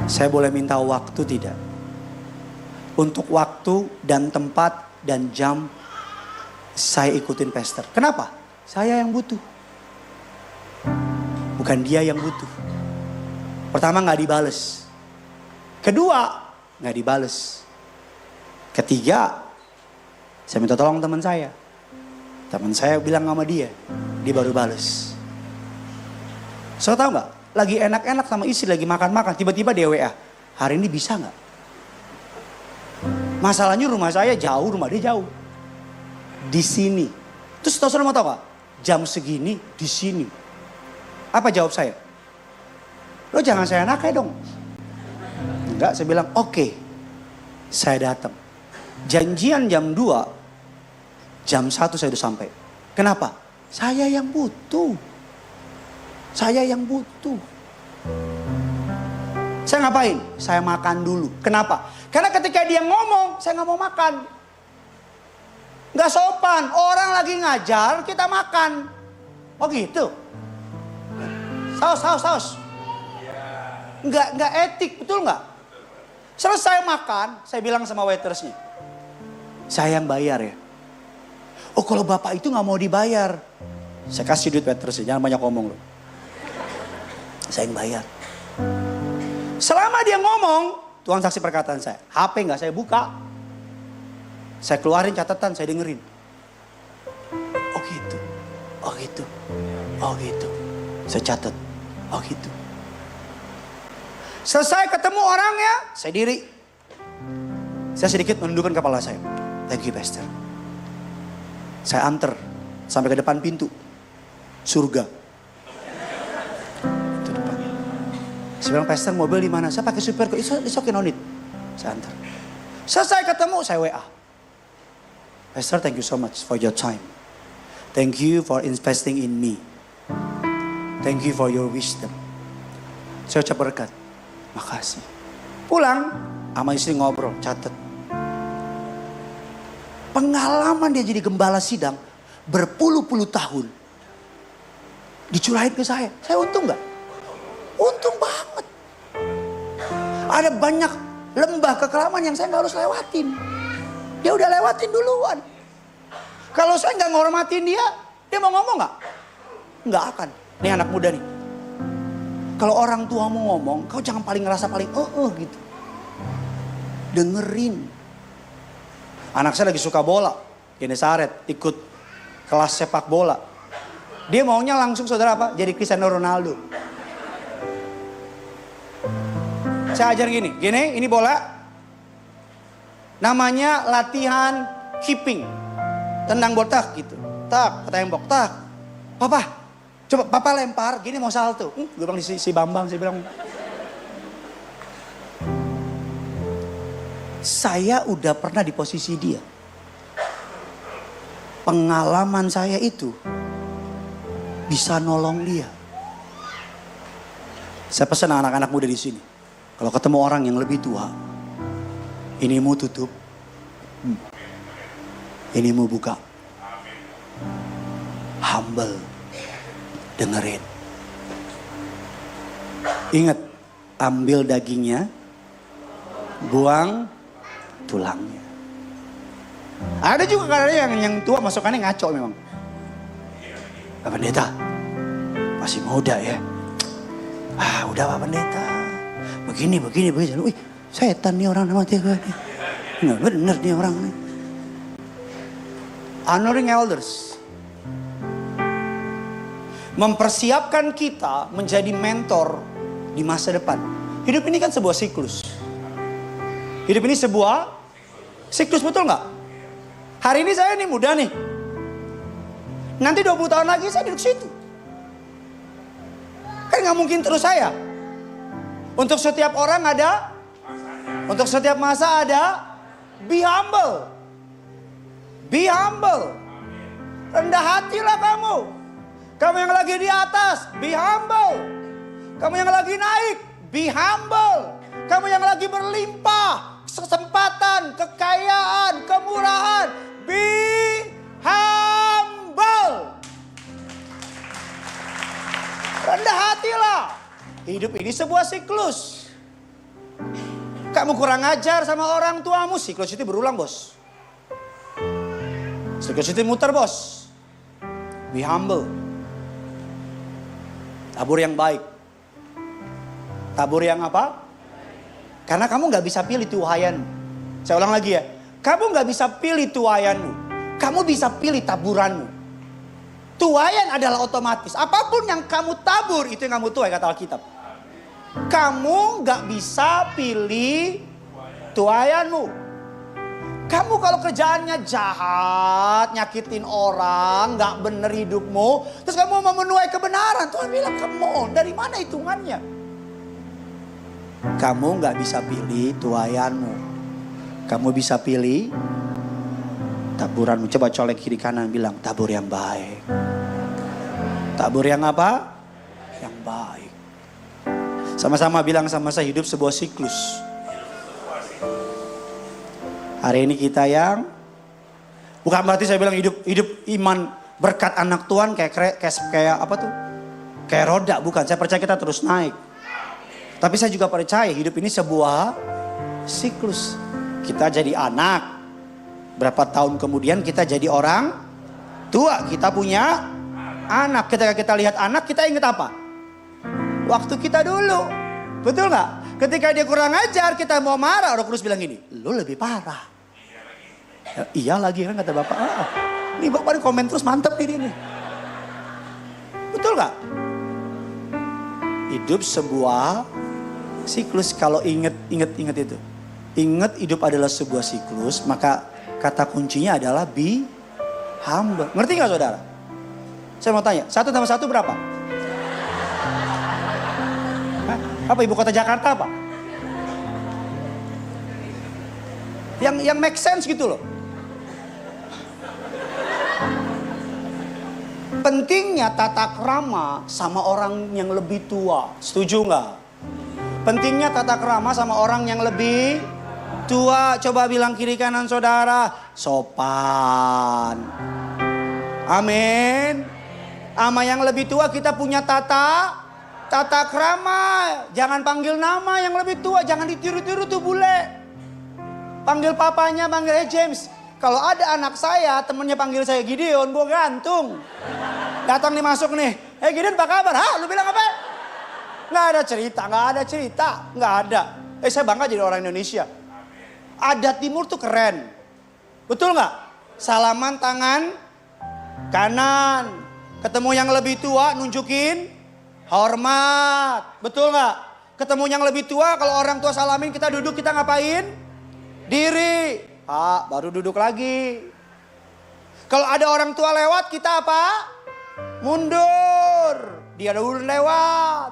Saya boleh minta waktu tidak? Untuk waktu dan tempat dan jam saya ikutin Pastor. Kenapa? Saya yang butuh. Bukan dia yang butuh. Pertama gak dibales. Kedua gak dibales. Ketiga, saya minta tolong teman saya. Teman saya bilang sama dia baru bales. So tahu nggak? Lagi enak-enak sama istri, lagi makan-makan, tiba-tiba dia WA. Hari ini bisa nggak? Masalahnya rumah saya jauh, rumah dia jauh. Di sini. Terus saudara mau tahu nggak? Jam segini di sini. Apa jawab saya? Lo jangan saya nakai dong. Enggak, saya bilang oke. Saya datang. Janjian jam 2, jam 1 saya udah sampai. Kenapa? Saya yang butuh. Saya ngapain? Saya makan dulu. Kenapa? Karena ketika dia ngomong, saya gak mau makan. Gak sopan. Orang lagi ngajar, kita makan. Oh gitu? Saus. Gak etik, betul gak? Selesai makan, saya bilang sama waitersnya, saya yang bayar ya. Oh kalau bapak itu gak mau dibayar. Saya kasih duit waitersnya, jangan banyak ngomong loh. Saya yang bayar. Selama dia ngomong, Tuhan saksi perkataan saya. HP gak saya buka. Saya keluarin catatan, saya dengerin. Oh gitu. Saya catat. Oh gitu. Selesai ketemu orangnya, saya diri. Saya sedikit menundukkan kepala saya. Thank you Pastor. Saya antar sampai ke depan pintu surga. Itu depannya. Saya bilang, Pastor mobil di mana? Saya pakai super, it's okay, no need. Saya antar. Selesai ketemu, saya WA. Pastor, thank you so much for your time. Thank you for investing in me. Thank you for your wisdom. Saya ucap berkat. Makasih. Pulang, sama istri ngobrol, catat. Pengalaman dia jadi gembala sidang berpuluh-puluh tahun. Dicurahin ke saya. Saya untung gak? Untung banget. Ada banyak lembah kekelaman yang saya gak harus lewatin. Dia udah lewatin duluan. Kalau saya gak ngormatin dia mau ngomong gak? Gak akan. Nih anak muda nih. Kalau orang tua mau ngomong, kau jangan paling ngerasa paling gitu. Dengerin. Anak saya lagi suka bola. Genesaret ikut kelas sepak bola. Dia maunya langsung saudara apa? Jadi Cristiano Ronaldo. Saya ajar gini, ini bola. Namanya latihan keeping. Tendang bola tak gitu. Tak, ke tembok, tak. Papa, Coba papa lempar, gini mau salto. Gue bilang si Bambang, saya bilang. Saya udah pernah di posisi dia. Pengalaman saya itu bisa nolong dia. Saya pesan anak-anak muda di sini. Kalau ketemu orang yang lebih tua, ini mau tutup, ini mau buka. Humble, dengerin. Ingat, ambil dagingnya, buang tulangnya. Ada juga kadang yang tua masukannya ngaco memang. Pak Pendeta, masih muda ya. Udah Pak Pendeta. Begini. Wih, setan nih orang nama dia. Nggak bener nih orang nih. Honoring elders. Mempersiapkan kita menjadi mentor di masa depan. Hidup ini kan sebuah siklus. Hidup ini sebuah siklus, betul nggak? Hari ini saya nih muda nih. Nanti 20 tahun lagi saya duduk situ. Kan nggak mungkin terus saya. Untuk setiap orang ada, untuk setiap masa ada. Be humble. Be humble. Rendah hatilah kamu. Kamu yang lagi di atas, be humble. Kamu yang lagi naik, be humble. Kamu yang lagi berlimpah, kesempatan, kekayaan, kemurahan, be humble. Rendah hatilah. Hidup ini sebuah siklus. Kamu kurang ajar sama orang tuamu, siklus itu berulang, bos. Siklus itu muter, bos. Be humble. Tabur yang baik. Tabur yang apa? Karena kamu gak bisa pilih tuayanmu. Saya ulang lagi ya. Kamu gak bisa pilih tuayanmu. Kamu bisa pilih taburanmu. Tuayan adalah otomatis. Apapun yang kamu tabur, itu yang kamu tuai, kata Alkitab. Kamu gak bisa pilih tuayanmu. Kamu kalau kerjaannya jahat, nyakitin orang, gak bener hidupmu, terus kamu mau menuai kebenaran, Tuhan bilang, come on, dari mana hitungannya? Kamu gak bisa pilih tuayanmu. Kamu bisa pilih taburanmu. Coba colek kiri kanan, bilang tabur yang baik. Tabur yang apa? Yang baik. Sama-sama bilang sama saya, hidup sebuah siklus. Hari ini kita yang, bukan berarti saya bilang hidup iman berkat anak Tuhan kayak apa tuh? Kayak roda, bukan. Saya percaya kita terus naik. Tapi saya juga percaya hidup ini sebuah siklus. Kita jadi anak, berapa tahun kemudian kita jadi orang tua. Kita punya anak. Ketika kita lihat anak, kita ingat apa? Waktu kita dulu. Betul gak? Ketika dia kurang ajar, kita mau marah. Roh Kudus bilang gini, lu lebih parah. Ya, iya lagi kan kata Bapak. Ini Bapak komen terus, mantep nih dia nih. Betul gak? Hidup sebuah siklus. Kalau ingat itu. Ingat hidup adalah sebuah siklus, maka kata kuncinya adalah be humble. Ngerti gak saudara? Saya mau tanya, 1 tambah 1 berapa? Hah? Apa ibu kota Jakarta apa? Yang make sense gitu loh. Pentingnya tata krama sama orang yang lebih tua. Setuju nggak? Pentingnya tata krama sama orang yang lebih tua. Coba bilang kiri kanan saudara, sopan. Amin. Sama yang lebih tua kita punya tata krama. Jangan panggil nama yang lebih tua. Jangan ditiru-tiru tuh bule. Panggil papanya, panggil James. Kalau ada anak saya, temennya panggil saya Gideon, gue gantung. Datang nih masuk nih. Gideon apa kabar? Hah, lu bilang apa? Nggak ada cerita. Nggak ada. Saya bangga jadi orang Indonesia. Adat timur tuh keren. Betul nggak? Salaman tangan kanan. Ketemu yang lebih tua nunjukin hormat. Betul nggak? Ketemu yang lebih tua, kalau orang tua salamin kita duduk, kita ngapain? Diri. Baru duduk lagi. Kalau ada orang tua lewat, kita apa? mundur. Dia udah lewat.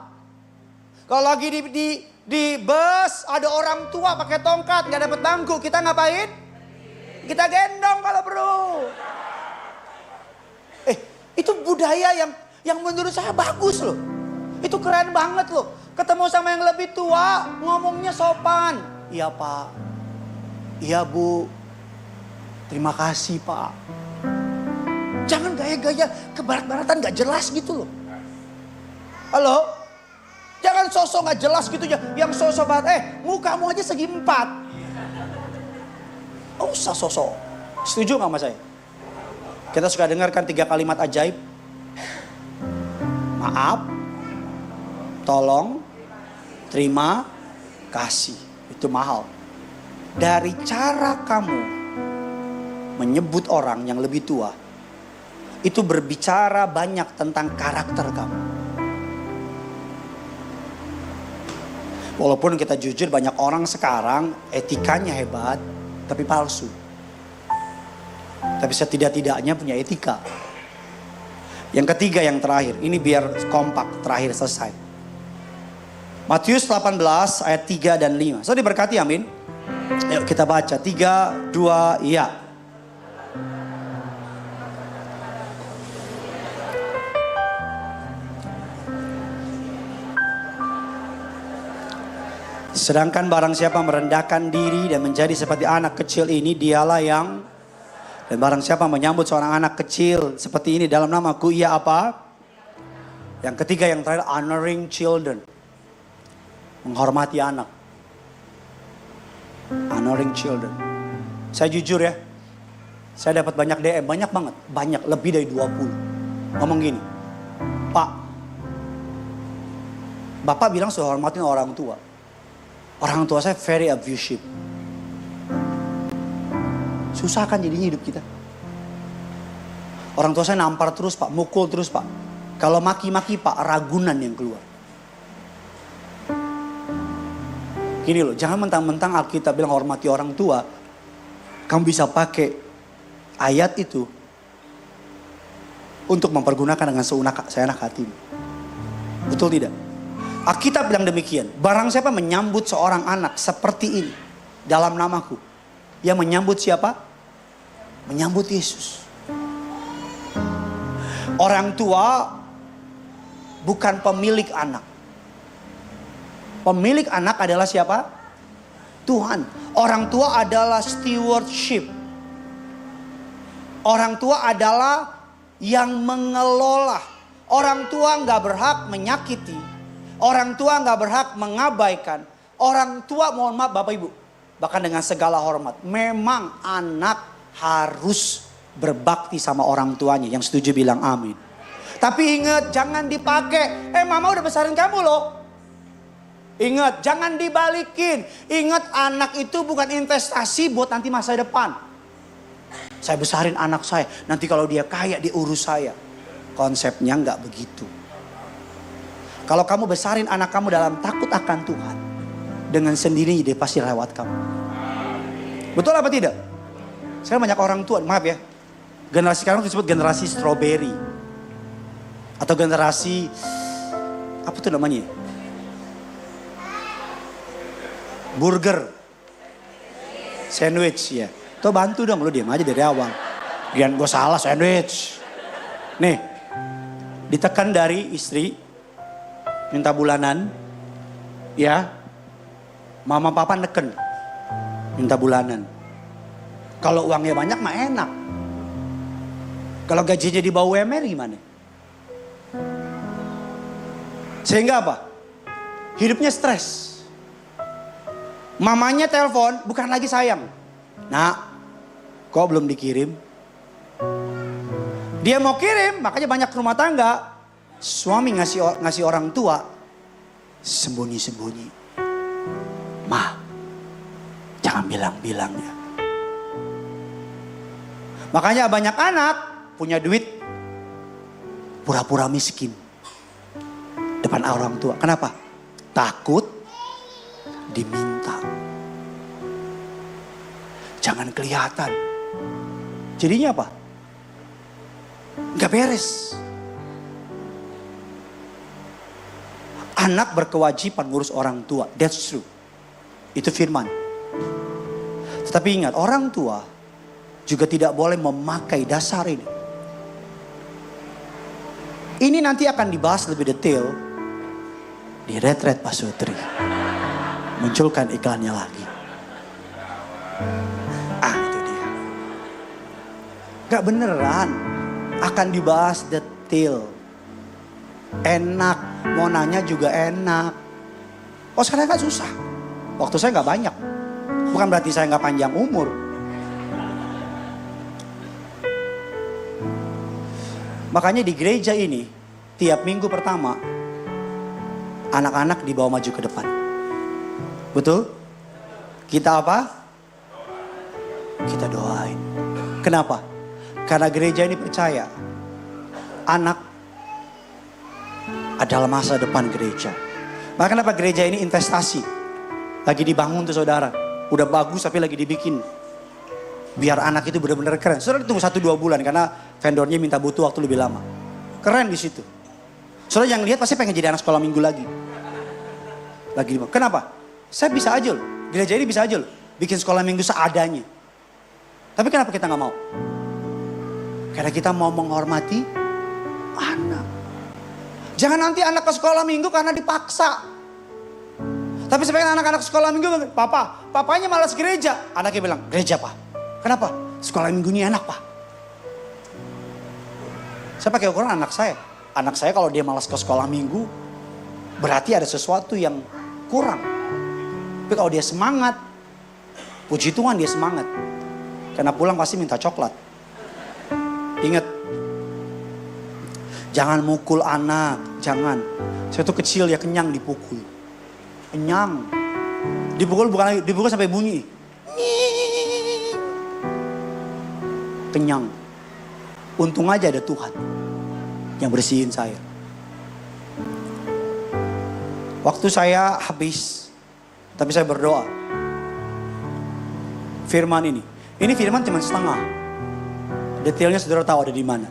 Kalau lagi di bus ada orang tua pakai tongkat nggak dapet bangku, kita ngapain? Kita gendong kalau perlu. Itu budaya yang menurut saya bagus loh. Itu keren banget loh. Ketemu sama yang lebih tua, ngomongnya sopan. Iya Pak. Iya Bu. Terima kasih Pak. Jangan gaya-gaya kebarat-baratan gak jelas gitu loh. Halo? Jangan sosok gak jelas gitu ya. Yang sosok banget, mukamu aja segi 4. Oh, usah sosok. Setuju gak sama saya? Kita suka dengarkan 3 kalimat ajaib. Maaf, tolong, terima kasih. Itu mahal. Dari cara kamu menyebut orang yang lebih tua, itu berbicara banyak tentang karakter kamu. Walaupun kita jujur, banyak orang sekarang etikanya hebat, tapi palsu. Tapi setidak-tidaknya punya etika. Yang ketiga, yang terakhir. Ini biar kompak, terakhir selesai. Matius 18 ayat 3 dan 5. So diberkati, amin. Yuk kita baca. 3, 2, iya. Sedangkan barang siapa merendahkan diri dan menjadi seperti anak kecil ini, dialah yang... Dan barang siapa menyambut seorang anak kecil seperti ini dalam namaku, ia apa? Yang ketiga, yang terakhir, honoring children. Menghormati anak. Honoring children. Saya jujur ya, saya dapat banyak DM, banyak banget. Banyak, lebih dari 20. Ngomong gini, Pak, Bapak bilang sudah hormatin orang tua. Orang tua saya very abusive. Susah kan jadinya hidup kita. Orang tua saya nampar terus Pak, mukul terus Pak. Kalau maki-maki Pak, ragunan yang keluar. Gini loh, jangan mentang-mentang Alkitab bilang hormati orang tua, kamu bisa pakai ayat itu untuk mempergunakan dengan seenak hatimu. Betul tidak? Alkitab bilang demikian. Barang siapa menyambut seorang anak seperti ini dalam namaku. Yang menyambut siapa? Menyambut Yesus. Orang tua bukan pemilik anak. Pemilik anak adalah siapa? Tuhan. Orang tua adalah stewardship. Orang tua adalah yang mengelola. Orang tua gak berhak menyakiti. Orang tua gak berhak mengabaikan. Orang tua, mohon maaf Bapak Ibu, bahkan dengan segala hormat, memang anak harus berbakti sama orang tuanya. Yang setuju bilang amin. Tapi ingat, jangan dipakai. Mama udah besarin kamu loh. Ingat, jangan dibalikin. Ingat, anak itu bukan investasi buat nanti masa depan. Saya besarin anak saya, nanti kalau dia kaya diurus saya. Konsepnya nggak begitu. Kalau kamu besarin anak kamu dalam takut akan Tuhan, dengan sendirinya dia pasti lewat kamu. Betul apa tidak? Sekarang banyak orang tua, maaf ya, generasi sekarang disebut generasi strawberry. Atau generasi, apa tuh namanya? Burger. Sandwich ya. Tuh bantu dong, lu diam aja dari awal. Gian gue salah sandwich. Nih, ditekan dari istri, minta bulanan, ya. Mama papa neken, minta bulanan. Kalau uangnya banyak mah enak. Kalau gajinya di bawah UMR gimana? Sehingga apa? Hidupnya stres. Mamanya telepon, bukan lagi sayang. Nak, kok belum dikirim? Dia mau kirim, makanya banyak rumah tangga. Suami ngasih orang tua, sembunyi-sembunyi. Ma, jangan bilang-bilang ya. Makanya banyak anak punya duit, pura-pura miskin. Depan orang tua. Kenapa? Takut diminta. Jangan kelihatan. Jadinya apa? Gak beres. Anak berkewajiban ngurus orang tua. That's true. Itu firman. Tetapi ingat, orang tua juga tidak boleh memakai dasar ini. Ini nanti akan dibahas lebih detail di retret Pak Sutri. Munculkan iklannya lagi. Itu dia. Gak beneran. Akan dibahas detail. Enak. Mau nanya juga enak. Oh sekarang gak susah. Waktu saya gak banyak. Bukan berarti saya gak panjang umur. Makanya di gereja ini, tiap minggu pertama, anak-anak dibawa maju ke depan. Betul? Kita apa? Kita doain. Kenapa? Karena gereja ini percaya, anak adalah masa depan gereja. Maka kenapa gereja ini investasi? Lagi dibangun tuh saudara. Udah bagus tapi lagi dibikin. Biar anak itu benar-benar keren. Saudara tunggu 1-2 bulan karena vendornya minta butuh waktu lebih lama. Keren di situ. Saudara yang lihat pasti pengen jadi anak sekolah minggu lagi. Kenapa? Saya bisa aja loh. Gereja ini bisa aja loh. Bikin sekolah minggu seadanya. Tapi kenapa kita gak mau? Karena kita mau menghormati anak. Jangan nanti anak ke sekolah minggu karena dipaksa. Tapi sebagian anak-anak sekolah minggu, papanya malas gereja. Anaknya bilang, gereja pak. Kenapa? Sekolah minggu ini enak pak. Saya pakai ukuran anak saya. Anak saya kalau dia malas ke sekolah minggu, berarti ada sesuatu yang kurang. Tapi kalau dia semangat, puji Tuhan dia semangat. Karena pulang pasti minta coklat. Ingat, jangan mukul anak, jangan. Saya tuh kecil ya kenyang dipukul. Kenyang. Dipukul sampai bunyi. Kenyang. Untung aja ada Tuhan yang bersihin saya. Waktu saya habis, tapi saya berdoa. Firman ini firman cuma setengah. Detailnya saudara tahu ada di mana.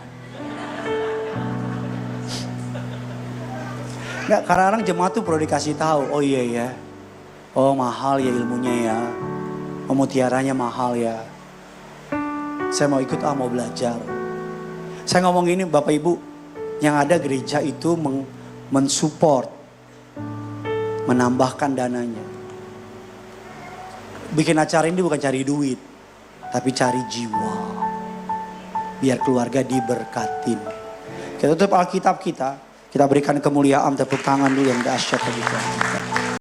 Nggak, kadang-kadang jemaat tuh perlu dikasih tahu. Oh iya ya. Oh mahal ya ilmunya ya. Mutiaranya mahal ya. Saya mau ikut, mau belajar. Saya ngomong ini Bapak Ibu, yang ada gereja itu mensupport, menambahkan dananya. Bikin acara ini bukan cari duit, tapi cari jiwa. Biar keluarga diberkatin. Kita tutup Alkitab kita berikan kemuliaan, tepuk tangan dulu yang dahsyat bagi Tuhan.